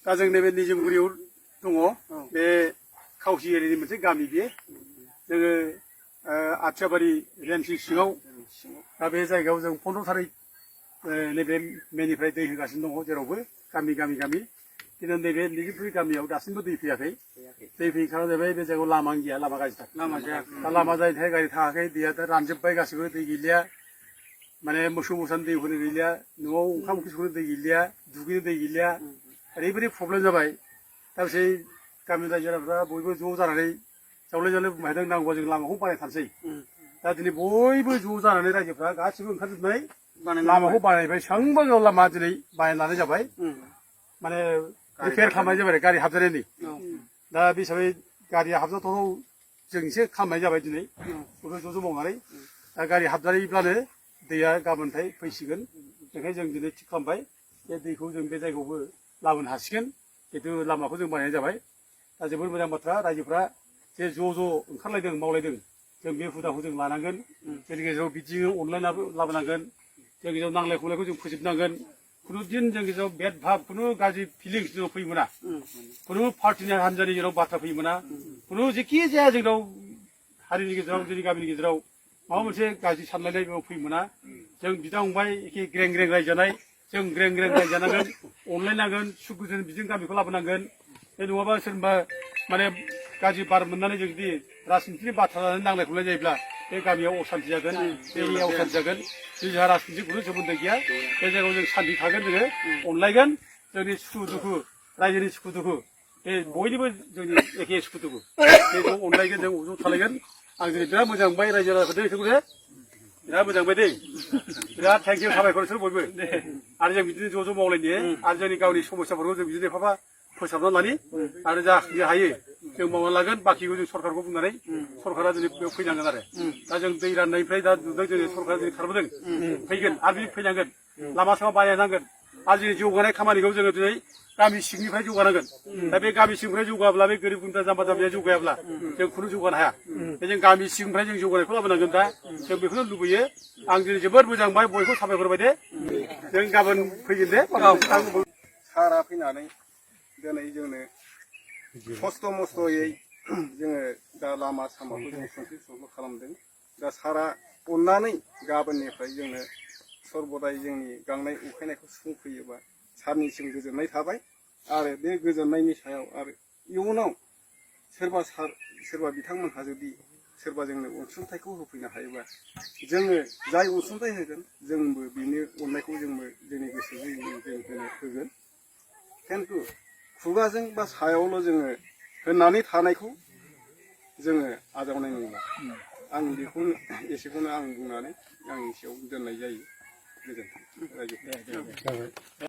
दा जों नैबे निजोमगुरियाव दङ बे खावसि एरियानि मोनसे गामि बियो जोङो आथियाबारि रेन्सिं सिङाव दा बे जायगायाव जों 15 थारिख नैबे मेनिफ्राय दै होगासिनो दङ जेरावबो गामि गामि गामि किन्तु नैबे निजोमगुरि गामियाव दासिमबो दै फैयाखै दै फैयैनि खारना जाबाय बे जायगायाव लामा गैया लामा गाज्रिथार दा लामा जायैनि थाखाय गारि थाङाखै दैया दा रानजोब्बाय गासिबो दै गैलिया माने मोसौ मोसानो दै होनो गैलिया न'आव ओंखाम ओंख्रि संनो दै गैलिया दुगैनो दै गैलिया ओरैबायदि प्रब्लेम जाबाय दा बिसोर गामिनि रायजो राजाफ्रा बयबो ज' जानानै जावले जावले बुंबाय नांगौबा जों लामाखौ बानायथारसै दा दिनै बयबो ज' जानानै रायजोफ्रा गासिबो ओंखारजोबनानै लामाखौ बानायबाय बेसेबांबा गोलाव लामा दिनै बानायनानै जाबाय माने रिपेयार खालामनाय जाबाय गारि हाबजानायनि दा बे हिसाबै गारिया हाबजाथाव जों एसे खालामनाय जाबाय दिनै ज' ज' मावनानै दा गारि हाबजानायब्लानो दैया गाबोनथाय फैसिगोन बेखायनो जों दिनै थिग खालामबाय बे दैखौ जों बे जायगायावबो लाबोनो हासिगोन जितु लामाखौ जों बानायनाय जाबाय दा जोबोद मोजां बाथ्रा रायजोफ्रा जे ज' ज' ओंखारलायदों मावलायदों जों बे हुदाखौ जों लानांगोन जोंनि गेजेराव बिदिनो अनलायनाबो लाबोनांगोन जोंनि गेजेराव नांलाय खमलायखौ जों फोजोबनांगोन खुनु दिन जोंनि गेजेराव भेद भाब खुनु गाज्रि फिलिंस जोंनाव फैनो मोना खुनु पार्टिनि हान्जानि गेजेराव बाथ्रा फैनो मोना खुनु जेखि जाया जोंनाव हारिनि गेजेराव जोंनि गामिनि गेजेराव माबा मोनसे गाज्रि सानलायनाय फैनो मोना जों बिदा फंबाय एखे ग्रें ग्रें रायजानाय जों ग्रें ग्रें रायजानांगोन अनलायनांगोन सुख गोजोन बिदिनो गामिखौ लाबोनांगोन बे नङाबा सोरबा माने गाज्रि बार मोननानै जों जुदि राजनितिनि बाथ्रा लानानै नांलाय खमलाय जायोब्ला बे गामियाव असान्ति जागोन बे एरियायाव असान्ति जागोन जोंहा राजनितिजों खुनु सोमोन्दो गैया बे जायगायाव जों सान्ति थागोन जोङो अनलायगोन जोंनि सुखु दुखु रायजोनि सुखु दुखु बे बयनिबो जोंनि एखे सुखु दुखु बेखौ अनलायगोन जों ज' थालायगोन आं दिनै बिराद मोजां मोनबाय रायजो राजाफोरजों बिसोरखौनो बिराद मोजां मोनबाय दै बिराद थेंक इउ साबायखर बिसोर बयबो आरो जों बिदिनो ज' ज' मावलायनो आरो जोंनि गावनि समस्याफोरखौ जों बिदिनो एफाबा फोसाबनानै लानि आरो जा हायो जों मावना लागोन बाखिखौ जों सरकारखौ बुंनानै सरकारा दिनै बेयाव फैनांगोन आरो दा जों दै राननायनिफ्राय दा नुदों जोङो सरकारा दिनै खारबोदों फैगोन आरो बे फैनांगोन लामा सामा बानायनांगोन आरो जोंनि जौगानाय खामानिखौ जोङो दिनै गामि सिंनिफ्राय जौगानांगोन दा बे गामि सिंनिफ्राय जौगाब्ला बे गोरिब गुन्द्रा जाम्बा जाम्बिया जौगायाब्ला जों खुनु जौगानो हाया बे जों गामि सिंनिफ्राय जों जौगानायखौ लाबोनांगोन दा जों बेखौनो लुबैयो आं दिनै जोबोद मोजां मोनबाय बयखौ साबायखर होबाय दे जों गाबोन फैगोन दे सारा फैनानै दिनै जोंनो खस्थ' मस्थ'यै जोङो दा लामा सामाखौ जों संख्रि खालामदों दा सारा अननानै गाबोननिफ्राय जोंनो सर्बदाय जोंनि गांनाय उखैनायखौ सुफुंफैयोबा सारनिसिम गोजोननाय थाबाय आरो बे गोजोननायनि सायाव आरो इयुनाव सोरबा बिथांमोनहा जुदि सोरबा जोंनो अनसुंथाइखौ होफैनो हायोबा जोङो जाय अनसुंथाइ होगोन जोंबो बिनि अननायखौ जोंबो जोंनि गोसोजों जों होगोन खिन्थु खुगाजों बा सायावल' जोङो होननानै थानायखौ जोङो आजावनाय नंला आं बेखौनो एसेखौनो आं बुंनानै आं एसेयाव दोननाय जायो गोजोन्थों रायजोफोर